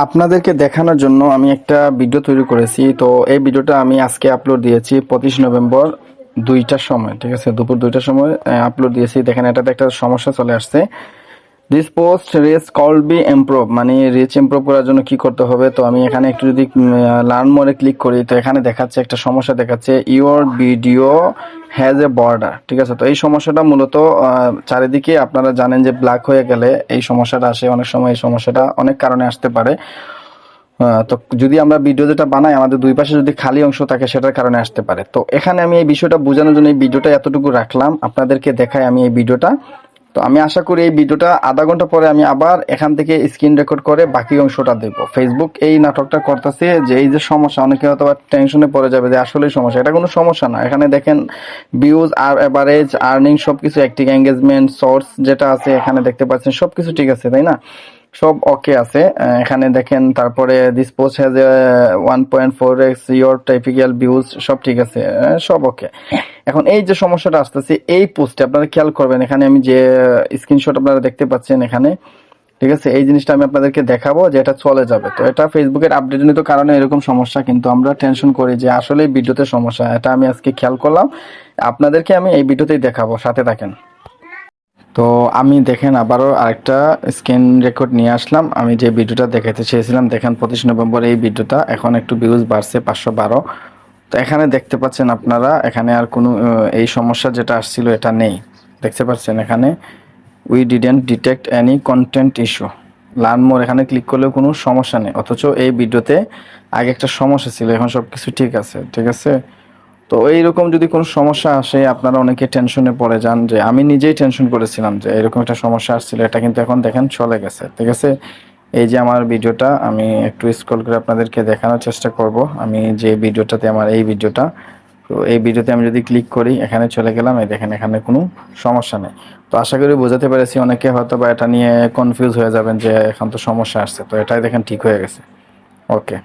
আপনাদেরকে দেখানোর জন্য আমি একটা ভিডিও তৈরি করেছি। তো এই ভিডিওটা আমি আজকে আপলোড দিয়েছি 25 নভেম্বর 2টার সময়, ঠিক আছে, দুপুর 2টার সময় আপলোড দিয়েছি। দেখেন এটাতে একটা সমস্যা চলে আসছে। This post reach call be improve, মানে রিচ ইমপ্রুভ করার জন্য কি করতে হবে। তো আমি এখানে একটু যদি লার্ন মোরে ক্লিক করি, তো এখানে দেখাচ্ছে একটা সমস্যা দেখাচ্ছে, your video has a border, ঠিক আছে। তো এই সমস্যাটা মূলত চারিদিকে আপনারা জানেন যে ব্ল্যাক হয়ে গেলে এই সমস্যাটা আসে। অনেক সময় এই সমস্যাটা অনেক কারণে আসতে পারে। তো যদি আমরা ভিডিও যেটা বানাই, আমাদের দুই পাশে যদি খালি অংশ থাকে, সেটার কারণে আসতে পারে। তো এখানে আমি এই বিষয়টা বোঝানোর জন্য এই ভিডিওটা এতটুকু রাখলাম, আপনাদেরকে দেখাই আমি এই ভিডিওটা। তো আমি আশা করি এই ভিডিওটা আধা ঘন্টা পরে আমি আবার এখান থেকে স্ক্রিন রেকর্ড করে বাকি অংশটা দেব। ফেসবুক এই নাটকটা করতেছে যে এই যে সমস্যা, অনেকে হয়তো টেনশনে পড়ে যাবে যে আসলে সমস্যা। এটা কোনো সমস্যা না। এখানে দেখেন ভিউজ আর এভারেজ আর্নিং সবকিছু, অ্যাক্টিভ এঙ্গেজমেন্ট, সোর্স যেটা আছে এখানে দেখতে পাচ্ছেন, সবকিছু ঠিক আছে, তাই না? সব ওকে আছে। এখানে দেখেন, তারপরে this post has 1.4x your typical views, সব ঠিক আছে, সব ওকে। এখন এই যে সমস্যাটা আসতেছে এই পোস্টে, আপনারা খেয়াল করবেন, এখানে আমি যে স্ক্রিনশট আপনারা দেখতে পাচ্ছেন এখানে, ঠিক আছে, এই জিনিসটা আমি আপনাদেরকে দেখাবো যে এটা চলে যাবে। তো এটা ফেসবুকের আপডেটজনিত কারণে এরকম সমস্যা, কিন্তু আমরা টেনশন করি যে আসলে ভিডিওতে সমস্যা। এটা আমি আজকে খেয়াল করলাম, আপনাদেরকে আমি এই ভিডিওতেই দেখাবো, সাথে থাকেন। তো আমি দেখেন আবারও আরেকটা স্ক্রিন রেকর্ড নিয়ে আসলাম। আমি যে ভিডিওটা দেখাতে চেয়েছিলাম, দেখেন 25 নভেম্বর এই ভিডিওটা, এখন একটু ভিউজ বাড়ছে 512। তো এখানে দেখতে পাচ্ছেন আপনারা, এখানে আর কোনো এই সমস্যা যেটা আসছিল এটা নেই, দেখতে পাচ্ছেন এখানে we didn't detect any content issue. Learn more এখানে ক্লিক করলেও কোনো সমস্যা নেই, অথচ এই ভিডিওতে আগে একটা সমস্যা ছিল, এখন সব কিছু ঠিক আছে, ঠিক আছে। তো এইরকম যদি কোনো সমস্যা আসে, আপনারা অনেকে টেনশনে পড়ে যান, যে আমি নিজেই টেনশন করেছিলাম যে এরকম একটা সমস্যা আসছিল, এটা কিন্তু এখন দেখেন চলে গেছে, ঠিক আছে। এই যে আমার ভিডিওটা আমি একটু স্ক্রল করে আপনাদেরকে দেখানোর চেষ্টা করব, আমি যে ভিডিওটাতে আমার এই ভিডিওটা, তো এই ভিডিওতে আমি যদি ক্লিক করি এখানে চলে গেলাম, এই দেখেন এখানে কোনো সমস্যা নেই। তো আশা করি বোঝাতে পেরেছি। অনেকে হয়তো বা এটা নিয়ে কনফিউজ হয়ে যাবেন যে এখন তো সমস্যা আসছে, তো এটাই দেখেন ঠিক হয়ে গেছে, ওকে।